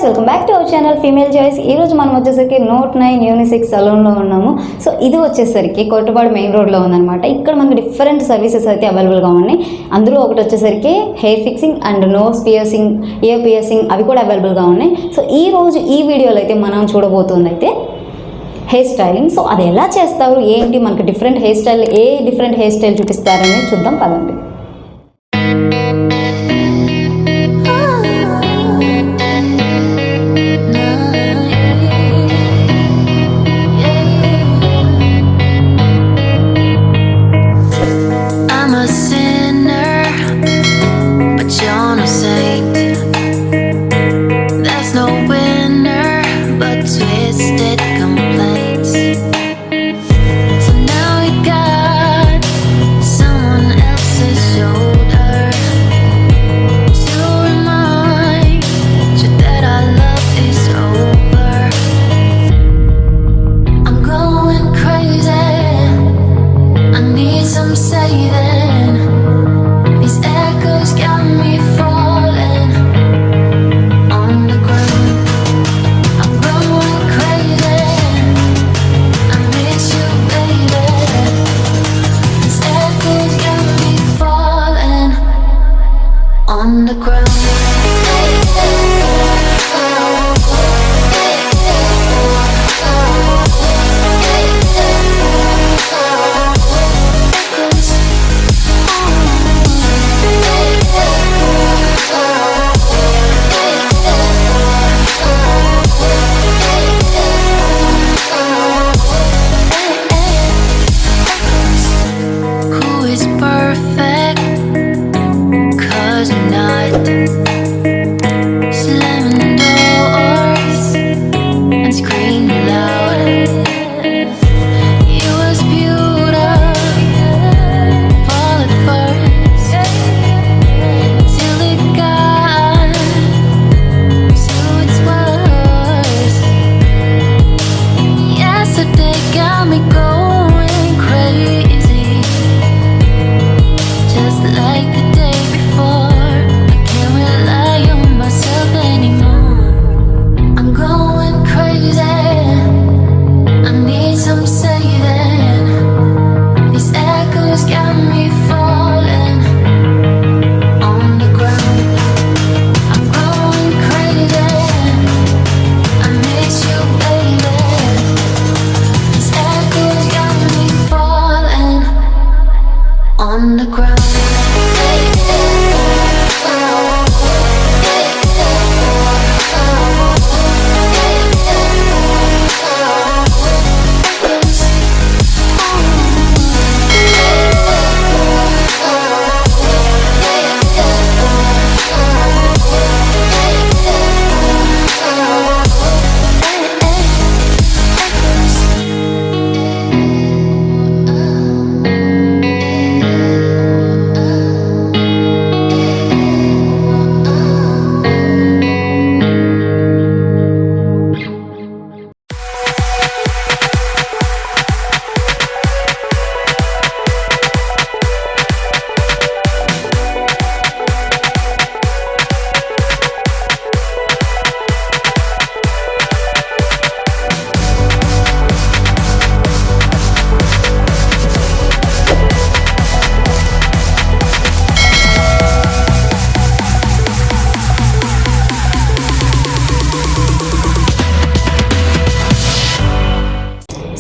guys, welcome back to our channel Female Choice. ఈ రోజు మనం వచ్చేసరికి నోట్ 9 యూనిసెక్స్ సలూన్ లో ఉన్నాము. సో ఇది వచ్చేసరికి కోటపాడు మెయిన్ రోడ్ లో ఉందన్నమాట. ఇక్కడ మనకి డిఫరెంట్ సర్వీసెస్ అయితే అవైలబుల్ గా ఉన్నాయి. అందులో ఒకటి వచ్చేసరికి hair fixing and nose piercing, ear piercing అవి కూడా అవైలబుల్ గా ఉన్నాయి. సో ఈ రోజు ఈ వీడియోలో అయితే మనం చూడబోతుంది అయితే హెయిర్ స్టైలింగ్. సో అది ఎలా చేస్తారు ఏంటి, మనకి డిఫరెంట్ హెయిర్ స్టైల్ చూపిస్తారని చూద్దాం పదండి.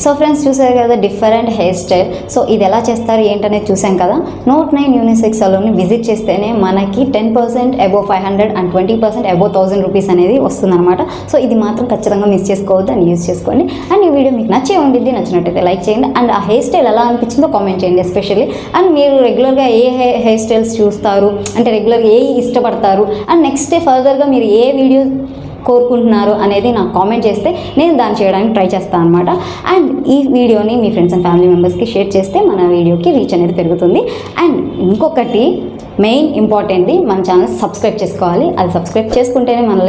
సో ఫ్రెండ్స్ చూసారు కదా డిఫరెంట్ హెయిర్ స్టైల్. సో ఇది ఎలా చేస్తారు ఏంటనేది చూసాం కదా. నోట్ 9 యూనిసెక్స్ సలూన్ని విజిట్ చేస్తేనే మనకి 10% అబోవ్ 500 అండ్ 20% అబోవ్ 1000 రూపీస్ అనేది వస్తుందన్నమాట. సో ఇది మాత్రం ఖచ్చితంగా మిస్ చేసుకోవద్దు అని యూజ్ చేసుకోండి. అండ్ ఈ వీడియో మీకు నచ్చినట్టయితే లైక్ చేయండి. అండ్ ఆ హెయిర్ స్టైల్ ఎలా అనిపించిందో కామెంట్ చేయండి ఎస్పెషల్లీ. అండ్ మీరు రెగ్యులర్గా ఏ హెయిర్ స్టైల్స్ చూస్తారు, అంటే రెగ్యులర్గా ఏ ఇష్టపడతారు, అండ్ నెక్స్ట్ ఫర్దర్గా మీరు ఏ వీడియో కోరుకుంటున్నారు అనేది నాకు కామెంట్ చేస్తే నేను దాన్ని చేయడానికి ట్రై చేస్తాను అనమాట. అండ్ ఈ వీడియోని మీ ఫ్రెండ్స్ అండ్ ఫ్యామిలీ మెంబర్స్కి షేర్ చేస్తే మన వీడియోకి రీచ్ అనేది పెరుగుతుంది. అండ్ ఇంకొకటి మెయిన్ ఇంపార్టెంట్ది, మన ఛానల్ సబ్స్క్రైబ్ చేసుకోవాలి. అది సబ్స్క్రైబ్ చేసుకుంటేనే మన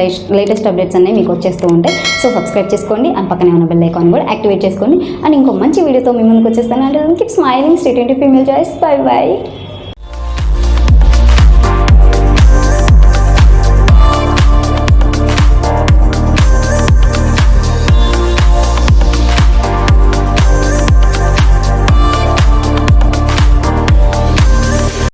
లేటెస్ట్ అప్డేట్స్ అనేవి మీకు వచ్చేస్తూ ఉంటాయి. సో సబ్స్క్రైబ్ చేసుకోండి అండ్ పక్కనే ఉన్న బెల్ ఐకాన్ కూడా యాక్టివేట్ చేసుకోండి. అండ్ ఇంకో మంచి వీడియోతో మీ ముందుకు వచ్చేస్తాను. అంటే keep smiling, stay tuned to female choice. By by.